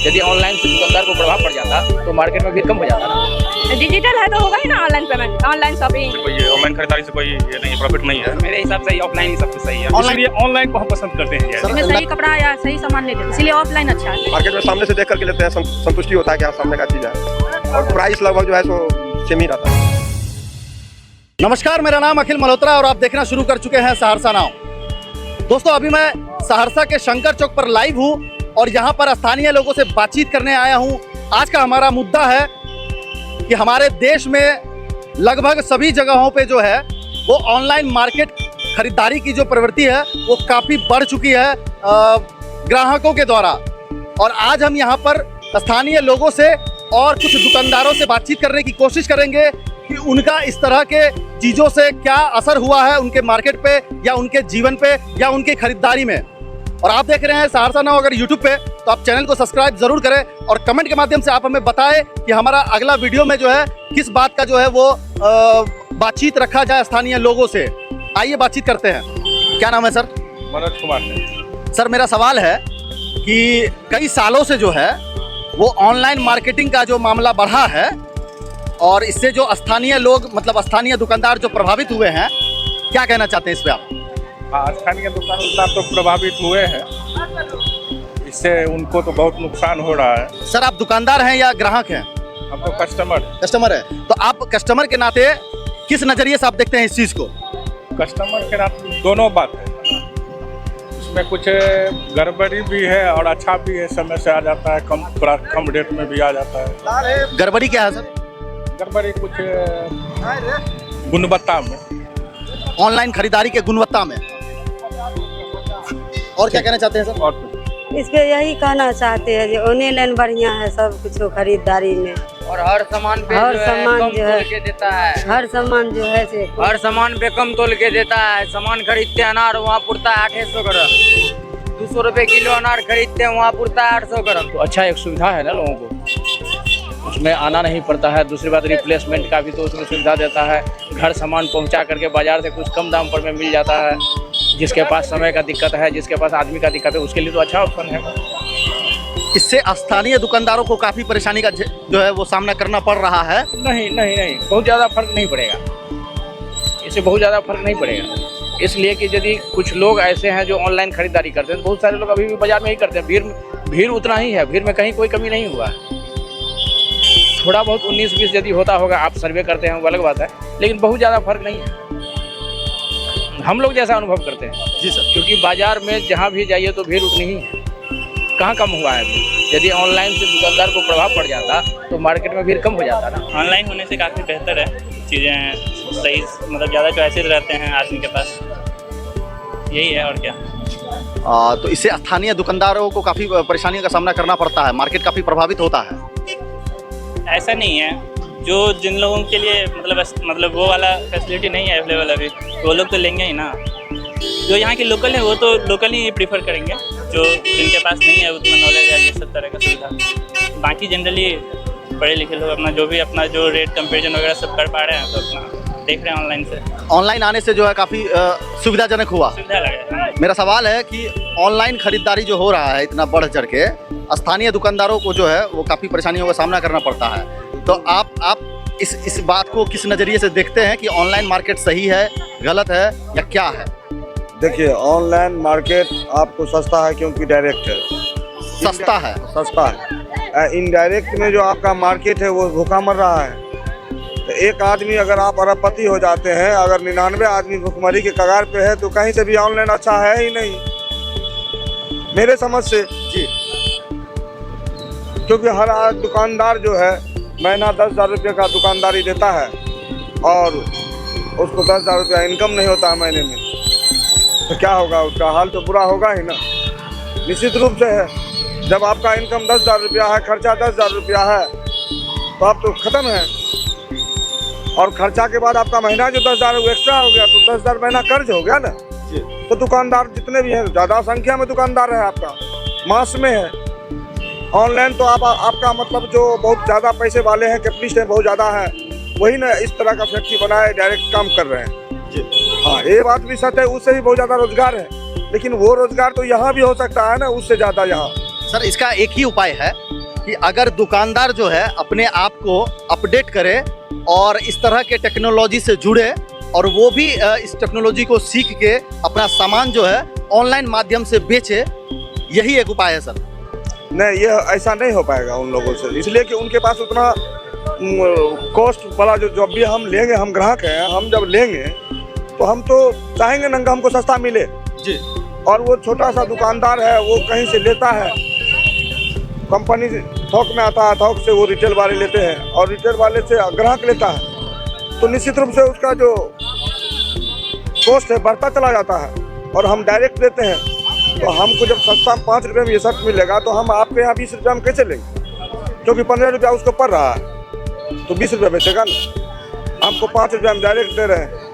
यदि ऑनलाइन से दुकानदार को प्रभाव पड़ जाता तो मार्केट में भीड़ कम हो जाता ना। डिजिटल है तो होगा ही ना ऑनलाइन पेमेंट, ऑनलाइन शॉपिंग। कोई ऑनलाइन खरीदारी से कोई ये नहीं, प्रॉफिट नहीं है। मेरे हिसाब से ऑफलाइन ही सबसे सही है। इसलिए ऑनलाइन को हम पसंद करते हैं। इसमें सही कपड़ा या सही सामान नहीं देते, इसलिए ऑफलाइन अच्छा है। मार्केट में सामने से देख करके लेते हैं, संतुष्टि होता है कि हाँ सामने का चीज़ है, और प्राइस लगभग जो है सो सेम ही रहता है। नमस्कार, मेरा नाम अखिल मल्होत्रा और आप देखना शुरू कर चुके हैं सहरसा नाउ। दोस्तों, अभी मैं सहरसा के शंकर चौक पर लाइव हूं और यहां पर स्थानीय लोगों से बातचीत करने आया हूं। आज का हमारा मुद्दा है कि हमारे देश में लगभग सभी जगहों पे जो है वो ऑनलाइन मार्केट खरीदारी की जो प्रवृत्ति है वो काफ़ी बढ़ चुकी है ग्राहकों के द्वारा। और आज हम यहाँ पर स्थानीय लोगों से और कुछ दुकानदारों से बातचीत करने की कोशिश करेंगे कि उनका इस तरह के चीज़ों से क्या असर हुआ है उनके मार्केट पे या उनके जीवन पे या उनकी खरीदारी में। और आप देख रहे हैं सहरसा नाउ अगर यूट्यूब पे, तो आप चैनल को सब्सक्राइब जरूर करें और कमेंट के माध्यम से आप हमें बताएं कि हमारा अगला वीडियो में जो है किस बात का जो है वो बातचीत रखा जाए स्थानीय लोगों से। आइए बातचीत करते हैं। क्या नाम है सर? मनोज कुमार। सर, मेरा सवाल है कि कई सालों से जो है वो ऑनलाइन मार्केटिंग का जो मामला बढ़ा है और इससे जो स्थानीय लोग मतलब स्थानीय दुकानदार जो प्रभावित हुए हैं, क्या कहना चाहते हैं इस पे आप? हाँ, स्थानीय दुकानदार तो प्रभावित हुए हैं, इससे उनको तो बहुत नुकसान हो रहा है। सर, आप दुकानदार हैं या ग्राहक हैं? हम तो कस्टमर है। तो आप कस्टमर के नाते किस नज़रिए से आप देखते हैं इस चीज़ को? कस्टमर के नाते दोनों बात है, इसमें कुछ गड़बड़ी भी है और अच्छा भी है। समय से आ जाता है, कम रेट में भी आ जाता है। गड़बड़ी क्या है सर? गड़बड़ी कुछ गुणवत्ता में, ऑनलाइन खरीदारी के गुणवत्ता में। और क्या कहना चाहते हैं सर? और इस पे यही कहना चाहते हैं जो ऑनलाइन बढ़िया है सब कुछ खरीदारी में, और हर सामान पे हर जो है सामान कम जो है तोल के देता है। हर सामान जो है से हर सामान पे कम तोल के देता है। सामान खरीदते हैं अनार, वहाँ पुरता है 800 ग्राम। 200 रुपये किलो अनार खरीदते हैं, वहाँ पुरता है 800 ग्राम। तो अच्छा एक सुविधा है ना लोगों को, उसमें आना नहीं पड़ता है। दूसरी बात, रिप्लेसमेंट का भी तो उसमें सुविधा देता है। घर सामान पहुंचा करके बाजार से कुछ कम दाम पर में मिल जाता है। जिसके पास समय का दिक्कत है, जिसके पास आदमी का दिक्कत है, उसके लिए तो अच्छा ऑप्शन है। इससे स्थानीय दुकानदारों को काफ़ी परेशानी का जो है वो सामना करना पड़ रहा है। नहीं, बहुत ज़्यादा फर्क नहीं पड़ेगा, इससे बहुत ज़्यादा फर्क नहीं पड़ेगा। इसलिए कि यदि कुछ लोग ऐसे हैं जो ऑनलाइन खरीदारी करते हैं, बहुत सारे लोग अभी भी बाजार में ही करते हैं। भीड़ उतना ही है, भीड़ में कहीं कोई कमी नहीं हुआ है। थोड़ा बहुत 19-20 यदि होता होगा, आप सर्वे करते हैं वो अलग बात है, लेकिन बहुत ज़्यादा फर्क नहीं है। हम लोग जैसा अनुभव करते हैं जी सर, क्योंकि बाजार में जहाँ भी जाइए तो भीड़ उतनी ही है, कहाँ कम हुआ है। यदि ऑनलाइन से दुकानदार को प्रभाव पड़ जाता तो मार्केट में भीड़ कम हो जाता ना। ऑनलाइन होने से काफ़ी बेहतर है, चीज़ें सही मतलब ज़्यादा चॉइसेस रहते हैं आदमी के पास, यही है और क्या। तो इससे स्थानीय दुकानदारों को काफ़ी परेशानियों का सामना करना पड़ता है, मार्केट काफ़ी प्रभावित होता है। ऐसा नहीं है, जो जिन लोगों के लिए मतलब वो वाला फैसिलिटी नहीं है अवेलेबल अभी, वो लोग तो लेंगे ही ना। जो यहाँ के लोकल है वो तो लोकल ही प्रीफर करेंगे, जो जिनके पास नहीं है उतना नॉलेज है ये सब तरह का सुविधा। बाकी जनरली पढ़े लिखे लोग अपना जो रेट कंपेरिजन वगैरह सब कर पा रहे हैं, तो अपना देख रहे हैं ऑनलाइन से। ऑनलाइन आने से जो है काफ़ी सुविधाजनक हुआ। सुविधा लगे। मेरा सवाल है कि ऑनलाइन खरीदारी जो हो रहा है इतना बढ़ चढ़ के, स्थानीय दुकानदारों को जो है वो काफ़ी परेशानियों का सामना करना पड़ता है। तो आप इस बात को किस नज़रिए से देखते हैं कि ऑनलाइन मार्केट सही है, गलत है या क्या है? देखिए, ऑनलाइन मार्केट आपको सस्ता है क्योंकि डायरेक्ट है। सस्ता है। इनडायरेक्ट में जो आपका मार्केट है वो भूखा मर रहा है। तो एक आदमी अगर आप अरबपति हो जाते हैं, अगर 99 आदमी भूखमरी के कगार पे है, तो कहीं से भी ऑनलाइन अच्छा है ही नहीं मेरे समझ से जी। क्योंकि हर दुकानदार जो है महीना 10,000 रुपये का दुकानदारी देता है और उसको 10,000 रुपया इनकम नहीं होता है महीने में, तो क्या होगा? उसका हाल तो बुरा होगा ही ना, निश्चित रूप से है। जब आपका इनकम 10,000 रुपया है, खर्चा 10,000 रुपया है, तो आप तो ख़त्म है। और खर्चा के बाद आपका महीना जो 10,000 एक्स्ट्रा हो गया, तो 10,000 महीना कर्ज हो गया ना। तो दुकानदार जितने भी हैं, ज़्यादा संख्या में दुकानदार है, आपका मास में है। ऑनलाइन तो आपका मतलब जो बहुत ज़्यादा पैसे वाले हैं, कैपिटलिस्ट हैं, बहुत ज़्यादा है, वही ना इस तरह का फैक्ट्री बनाए डायरेक्ट काम कर रहे हैं। हाँ, ये बात भी सच है, उससे भी बहुत ज़्यादा रोजगार है, लेकिन वो रोजगार तो यहाँ भी हो सकता है ना, उससे ज़्यादा यहाँ। सर इसका एक ही उपाय है कि अगर दुकानदार जो है अपने आप को अपडेट करे और इस तरह के टेक्नोलॉजी से जुड़े और वो भी इस टेक्नोलॉजी को सीख के अपना सामान जो है ऑनलाइन माध्यम से बेचे, यही एक उपाय है सर। नहीं, ये ऐसा नहीं हो पाएगा उन लोगों से, इसलिए कि उनके पास उतना कॉस्ट वाला जो जब भी हम लेंगे, हम ग्राहक हैं, हम जब लेंगे तो हम तो चाहेंगे ना कि हमको सस्ता मिले जी। और वो छोटा सा दुकानदार है, वो कहीं से लेता है, कंपनी थोक में आता है, थोक से वो रिटेल वाले लेते हैं और रिटेल वाले से ग्राहक लेता है, तो निश्चित रूप से उसका जो कॉस्ट है बढ़ता चला जाता है। और हम डायरेक्ट देते हैं तो हमको जब सस्ता 5 रुपये में ये शर्ट मिलेगा तो हम आपके यहाँ 20 रुपये में कैसे लेंगे, क्योंकि 15 रुपया उसको पड़ रहा है तो 20 रुपये बेचेगा ना। हमको 5 रुपये हम डायरेक्ट दे रहे हैं,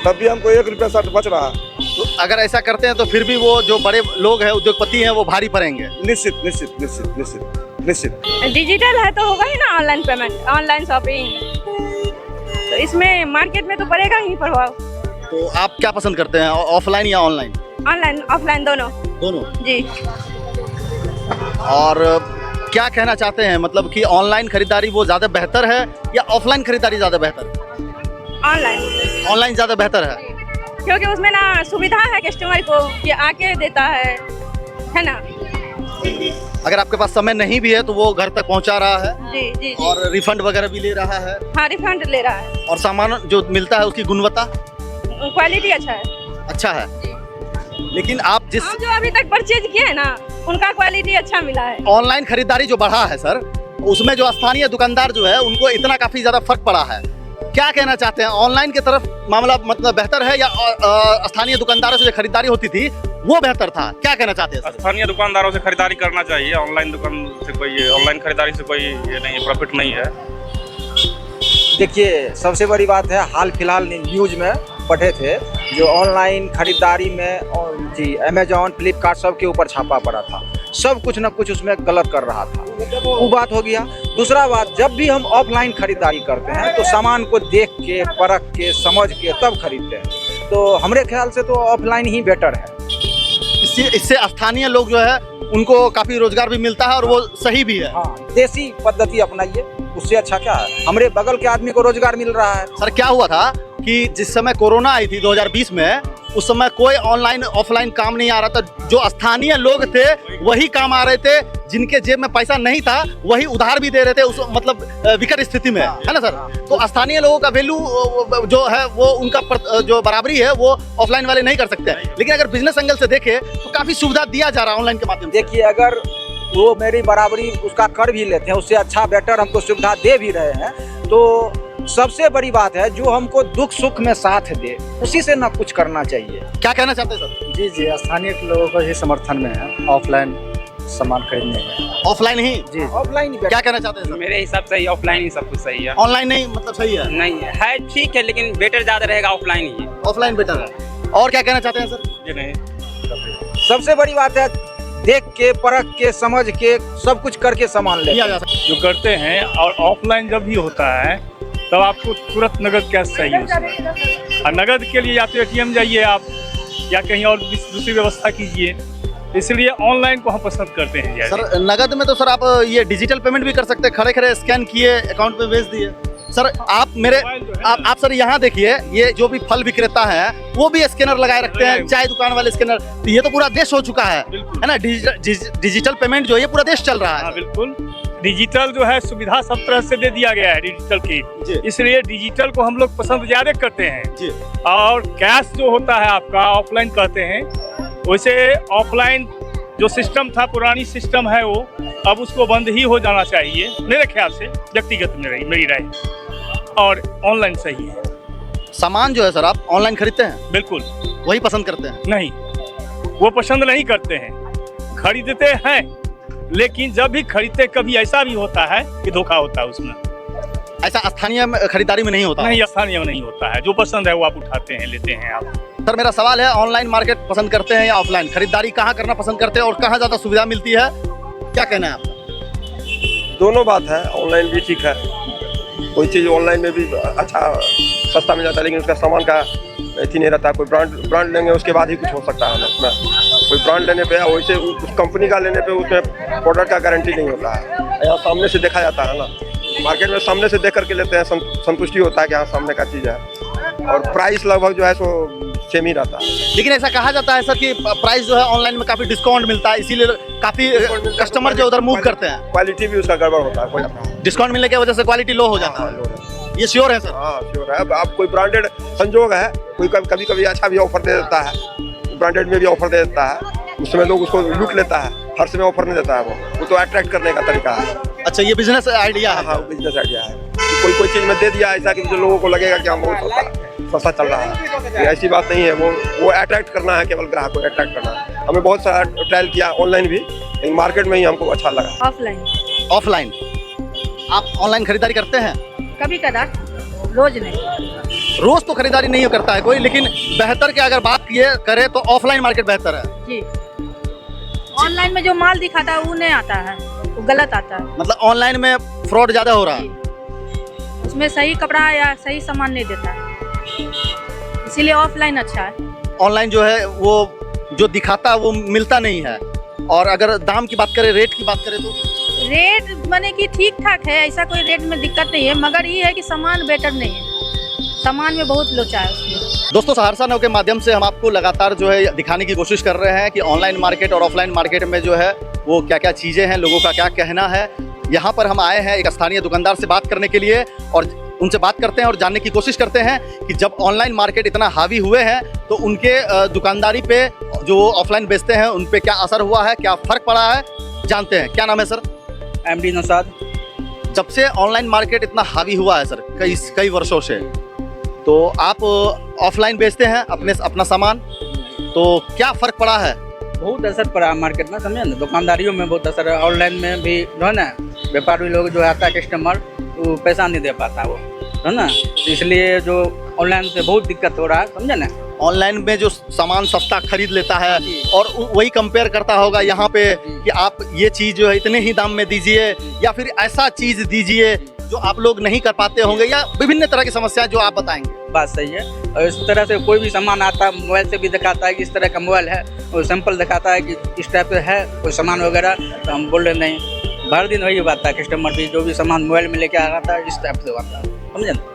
तब भी हमको 1 रुपया शर्ट बच रहा है। तो अगर ऐसा करते हैं तो फिर भी वो जो बड़े लोग हैं, उद्योगपति हैं, वो भारी पड़ेंगे। निश्चित निश्चित निश्चित निश्चित निश्चित। डिजिटल है तो होगा ही ना ऑनलाइन पेमेंट, ऑनलाइन शॉपिंग, तो इसमें मार्केट में तो पड़ेगा ही प्रभाव। तो आप क्या पसंद करते हैं, ऑफलाइन या ऑनलाइन? ऑनलाइन ऑफलाइन दोनों। दोनों जी। और क्या कहना चाहते हैं, मतलब कि ऑनलाइन खरीदारी वो ज़्यादा बेहतर है या ऑफलाइन खरीदारी ज़्यादा बेहतर है? ऑनलाइन। ऑनलाइन ज़्यादा बेहतर है क्योंकि उसमें ना सुविधा है कस्टमर को कि आके देता है ना। अगर आपके पास समय नहीं भी है तो वो घर तक पहुंचा रहा है जी जी जी। और रिफंड वगैरह भी ले रहा है। हाँ, रिफंड ले रहा है और सामान जो मिलता है उसकी गुणवत्ता क्वालिटी अच्छा है। लेकिन आप जिस जो अभी तक परचेज किए हैं ना, उनका क्वालिटी अच्छा मिला है। ऑनलाइन खरीदारी जो बढ़ा है सर, उसमें जो स्थानीय दुकानदार जो है उनको इतना काफी ज्यादा फर्क पड़ा है। क्या कहना चाहते हैं, ऑनलाइन की तरफ मामला मतलब बेहतर है या स्थानीय दुकानदारों से जो खरीदारी होती थी वो बेहतर था? क्या कहना चाहते हैं? स्थानीय दुकानदारों से खरीदारी करना चाहिए, ऑनलाइन दुकान से कोई, ऑनलाइन खरीदारी से कोई ये नहीं, प्रॉफिट नहीं है। देखिए, सबसे बड़ी बात है, हाल फिलहाल न्यूज में पढ़े थे जो ऑनलाइन खरीदारी में जी अमेजॉन, फ्लिपकार्ट सब के ऊपर छापा पड़ा था, सब कुछ ना कुछ उसमें गलत कर रहा था, वो बात हो गया। दूसरा बात, जब भी हम ऑफलाइन खरीदारी करते हैं तो सामान को देख के, परख के, समझ के तब खरीदते हैं, तो हमारे ख्याल से तो ऑफलाइन ही बेटर है। इससे स्थानीय लोग जो है उनको काफी रोजगार भी मिलता है और वो सही भी है। हाँ, देसी पद्धति अपनाइए, उससे अच्छा क्या है, हमारे बगल के आदमी को रोजगार मिल रहा है। सर क्या हुआ था कि जिस समय कोरोना आई थी 2020 में, उस समय कोई ऑनलाइन ऑफलाइन काम नहीं आ रहा था। जो स्थानीय लोग थे वही काम आ रहे थे, जिनके जेब में पैसा नहीं था वही उधार भी दे रहे थे उस मतलब विकट स्थिति में, है ना सर। तो स्थानीय लोगों का वैल्यू जो है वो उनका जो बराबरी है वो ऑफलाइन वाले नहीं कर सकते। लेकिन अगर बिजनेस एंगल से देखें तो काफी सुविधा दिया जा रहा है ऑनलाइन के माध्यम से। देखिए, अगर वो मेरी बराबरी उसका कर भी लेते हैं, उससे अच्छा बेटर हमको सुविधा दे भी रहे हैं, तो सबसे बड़ी बात है जो हमको दुख सुख में साथ दे, उसी से ना कुछ करना चाहिए। क्या कहना चाहते हैं सर? जी जी, स्थानीय लोगों को ही समर्थन में है ऑफलाइन सामान खरीदने में। ऑफलाइन ही जी, ऑफलाइन ही क्या कहना चाहते हैं सर? मेरे हिसाब से ऑफलाइन ही सब कुछ सही है। ऑनलाइन नहीं मतलब सही है? नहीं है, ठीक है, लेकिन बेटर ज्यादा रहेगा ऑफलाइन ही। ऑफलाइन बेटर है। और क्या कहना चाहते हैं सर? ये नहीं, सबसे बड़ी बात है, देख के, परख के, समझ के, सब कुछ करके सामान ले लिया जा सकता जो करते हैं। और ऑफलाइन जब भी होता है तब आपको तुरंत नगद कैश चाहिए उसमें, और नगद के लिए या तो ATM जाइए आप या कहीं और दूसरी व्यवस्था कीजिए, इसलिए ऑनलाइन को हम पसंद करते हैं। है। सर नगद में तो सर आप ये डिजिटल पेमेंट भी कर सकते हैं, खड़े खड़े स्कैन किए अकाउंट में भेज दिए। सर आप मेरे आप सर यहाँ देखिए, ये जो भी फल विक्रेता है वो भी स्कैनर लगाए रखते हैं, चाय दुकान वाले स्कैनर, तो ये तो पूरा देश हो चुका है ना। डिजिटल पेमेंट जो है ये पूरा देश चल रहा है। हाँ बिल्कुल, डिजिटल जो है सुविधा सब तरह से दे दिया गया है डिजिटल की, इसलिए डिजिटल को हम लोग पसंद ज्यादा करते हैं। और कैश जो होता है आपका ऑफलाइन कहते हैं, वैसे ऑफलाइन जो सिस्टम था, पुरानी सिस्टम है, वो अब उसको बंद ही हो जाना चाहिए मेरे ख्याल से, व्यक्तिगत मेरी राय। और ऑनलाइन सही है। सामान जो है सर आप ऑनलाइन खरीदते हैं? बिल्कुल। वही पसंद करते हैं? नहीं, वो पसंद नहीं करते हैं, खरीदते हैं, लेकिन जब भी खरीदते कभी ऐसा भी होता है कि धोखा होता है उसमें। ऐसा स्थानीय खरीदारी में नहीं होता? नहीं, स्थानीय में नहीं होता है, जो पसंद है वो आप उठाते हैं, लेते हैं आप। सर मेरा सवाल है, ऑनलाइन मार्केट पसंद करते हैं या ऑफलाइन खरीदारी, कहाँ करना पसंद करते हैं और कहाँ ज्यादा सुविधा मिलती है, क्या कहना है आपका? दोनों बात है, ऑनलाइन भी ठीक है, कोई चीज़ ऑनलाइन में भी अच्छा सस्ता मिल जाता है, लेकिन उसका सामान का अथी नहीं रहता। कोई ब्रांड लेंगे उसके बाद ही कुछ हो सकता है उसमें। कोई ब्रांड लेने पे वैसे उस कंपनी का लेने पे उसमें प्रोडक्ट का गारंटी नहीं होता है। यहाँ सामने से देखा जाता है ना, मार्केट में सामने से देख करके लेते हैं, संतुष्टि होता है कि हाँ सामने का चीज़ है, और प्राइस लगभग जो है सो सेम ही रहता है। लेकिन ऐसा कहा जाता है सर कि प्राइस जो है ऑनलाइन में काफ़ी डिस्काउंट मिलता है, इसीलिए काफ़ी कस्टमर जो उधर मूव करते हैं। क्वालिटी भी उसका गड़बड़ होता है, कोई अपना डिस्काउंट मिलने की वजह से क्वालिटी लो हो जाता है, ये श्योर है सर? हाँ श्योर है। अब आप कोई ब्रांडेड संजोग है, कोई कभी कभी अच्छा भी ऑफर दे देता है, ब्रांडेड में भी ऑफर दे देता है, उस समय लोग उसको लूट लेता है, हर समय ऑफर नहीं देता है, वो तो अट्रैक्ट करने का तरीका है। अच्छा, ये बिजनेस आइडिया है? हाँ बिजनेस आइडिया है, कोई चीज़ में दे दिया ऐसा कि जो लोगों को लगेगा कि हम बहुत सस्ता चल रहा है, ऐसी बात नहीं है। वो अट्रैक्ट करना है, केवल ग्राहक को अट्रैक्ट करना है। हमने बहुत सारा ट्रायल किया ऑनलाइन भी, लेकिन मार्केट में ही हमको अच्छा लगा। ऑफलाइन। ऑफलाइन आप ऑनलाइन खरीदारी करते हैं? कभी कदार, रोज नहीं। रोज तो खरीदारी नहीं करता है कोई, लेकिन बेहतर की अगर बात ये करें तो ऑफलाइन मार्केट बेहतर है जी। ऑनलाइन में जो माल दिखाता है वो नहीं आता है, वो गलत आता है। मतलब ऑनलाइन में फ्रॉड ज्यादा हो रहा है, उसमें सही कपड़ा या सही सामान नहीं देता है, इसीलिए ऑफलाइन अच्छा है। ऑनलाइन जो है वो जो दिखाता है वो मिलता नहीं है। और अगर दाम की बात करें, रेट की बात करें तो रेट माने कि ठीक ठाक है, ऐसा कोई रेट में दिक्कत नहीं है, मगर ये है कि सामान बेटर नहीं है, सामान में बहुत लोचा है उसमें। दोस्तों, सहरसा नाउ के माध्यम से हम आपको लगातार जो है दिखाने की कोशिश कर रहे हैं कि ऑनलाइन मार्केट और ऑफलाइन मार्केट में जो है वो क्या क्या चीज़ें हैं, लोगों का क्या कहना है। यहाँ पर हम आए हैं एक स्थानीय दुकानदार से बात करने के लिए, और उनसे बात करते हैं और जानने की कोशिश करते हैं कि जब ऑनलाइन मार्केट इतना हावी हुए हैं तो उनके दुकानदारी पे जो ऑफलाइन बेचते हैं उन पे क्या असर हुआ है, क्या फ़र्क पड़ा है, जानते हैं। क्या नाम है सर? MD नौशाद। जब से ऑनलाइन मार्केट इतना हावी हुआ है सर, कई वर्षों से, तो आप ऑफलाइन बेचते हैं अपना सामान, तो क्या फ़र्क पड़ा है? बहुत असर पड़ा मार्केट में, समझे ना, दुकानदारियों में बहुत असर है। ऑनलाइन में भी जो है ना, व्यापारी लोग जो आता है कस्टमर, वो पैसा नहीं दे पाता वो, है ना, तो इसलिए जो ऑनलाइन से बहुत दिक्कत हो रहा है, समझे ना। ऑनलाइन में जो सामान सस्ता खरीद लेता है और वही कंपेयर करता होगा यहाँ पे कि आप ये चीज़ जो है इतने ही दाम में दीजिए, या फिर ऐसा चीज़ दीजिए जो आप लोग नहीं कर पाते होंगे, या विभिन्न तरह की समस्याएं जो आप बताएंगे। बात सही है। और इस तरह से कोई भी सामान आता है, मोबाइल से भी दिखाता है कि इस तरह का मोबाइल है, और सैंपल दिखाता है कि इस टाइप से है कोई सामान वगैरह, तो हम बोल रहे नहीं। हर दिन वही बात है, कस्टमर भी जो भी सामान मोबाइल में लेके आ रहा था इस टाइप से आता है, समझे ना।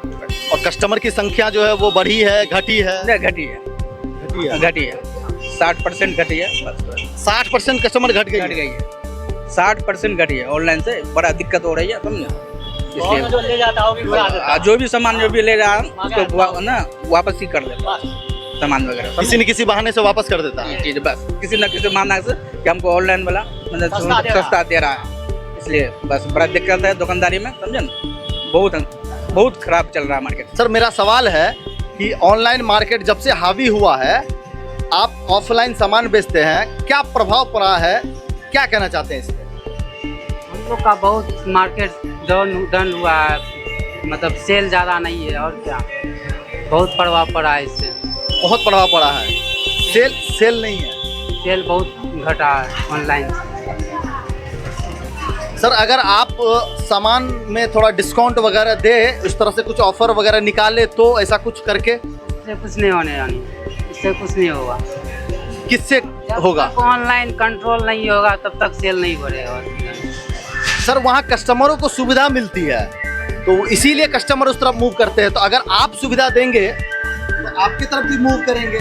और कस्टमर की संख्या जो है वो बढ़ी है, घटी है? नहीं, घटी है। 60% घटी है, बस 60% कस्टमर घट गई है। 60% घटी है, ऑनलाइन से बड़ा दिक्कत हो रही है, समझे। जो ले जाता हो जो भी सामान जो भी ले रहा है उसको ना वापस ही कर देता है सामान वगैरह, किसी न किसी बहाने से वापस कर देता है चीज, बस किसी न किसी बहाने से कि हमको ऑनलाइन वाला मतलब सस्ता दे रहा है, इसलिए बस बड़ा दिक्कत है दुकानदारी में, समझे ना। बहुत खराब चल रहा है मार्केट। सर, मेरा सवाल है कि ऑनलाइन मार्केट जब से हावी हुआ है, आप ऑफलाइन सामान बेचते हैं, क्या प्रभाव पड़ा है, क्या कहना चाहते हैं इस पे? हम लोग का बहुत मार्केट डाउन हुआ है, मतलब सेल ज़्यादा नहीं है, और क्या बहुत प्रभाव पड़ा है इससे। बहुत प्रभाव पड़ा है, सेल नहीं है, सेल बहुत घटा है ऑनलाइन। सर, अगर आप सामान में थोड़ा डिस्काउंट वगैरह दे, इस तरह से कुछ ऑफर वगैरह निकाले, तो ऐसा कुछ करके? इससे कुछ नहीं होने वाली, इससे कुछ नहीं होगा। किससे होगा? ऑनलाइन कंट्रोल नहीं होगा तब तक सेल नहीं बढ़ेगा। सर, वहाँ कस्टमरों को सुविधा मिलती है, तो इसीलिए कस्टमर उस तरफ मूव करते हैं। तो अगर आप सुविधा देंगे तो आपकी तरफ भी मूव करेंगे।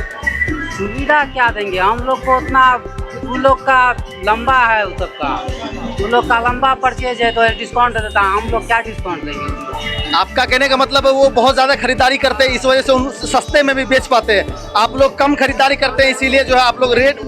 सुविधा क्या देंगे हम लोग को, उतना वो लोग का लंबा है, वो सबका वो लोग का लंबा परचेज है तो डिस्काउंट देता है, हम लोग क्या डिस्काउंट देंगे। आपका कहने का मतलब है वो बहुत ज़्यादा खरीदारी करते हैं, इस वजह से उन सस्ते में भी बेच पाते हैं। आप लोग कम खरीदारी करते हैं, इसीलिए जो है आप लोग रेट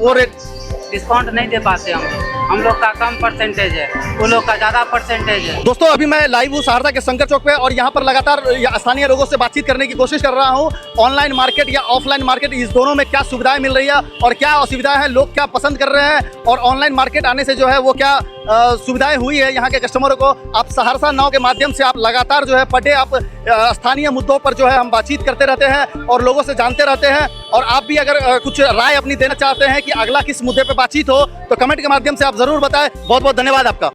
डिस्काउंट नहीं दे पाते हम लोग का कम परसेंटेज है, वो लोग का ज़्यादा परसेंटेज है। दोस्तों, अभी मैं लाइव हूँ सहरसा के शंकर चौक पे, और यहाँ पर लगातार स्थानीय लोगों से बातचीत करने की कोशिश कर रहा हूँ। ऑनलाइन मार्केट या ऑफलाइन मार्केट, इस दोनों में क्या सुविधाएं मिल रही है और क्या असुविधाएं हैं, लोग क्या पसंद कर रहे हैं, और ऑनलाइन मार्केट आने से जो है वो क्या सुविधाएं हुई है यहाँ के कस्टमरों को। आप सहरसा नाउ के माध्यम से आप लगातार जो है पर डे आप स्थानीय मुद्दों पर जो है हम बातचीत करते रहते हैं और लोगों से जानते रहते हैं। और आप भी अगर कुछ राय अपनी देना चाहते हैं कि अगला किस मुद्दे पर बातचीत हो, तो कमेंट के माध्यम से आप ज़रूर बताएं। बहुत बहुत धन्यवाद आपका।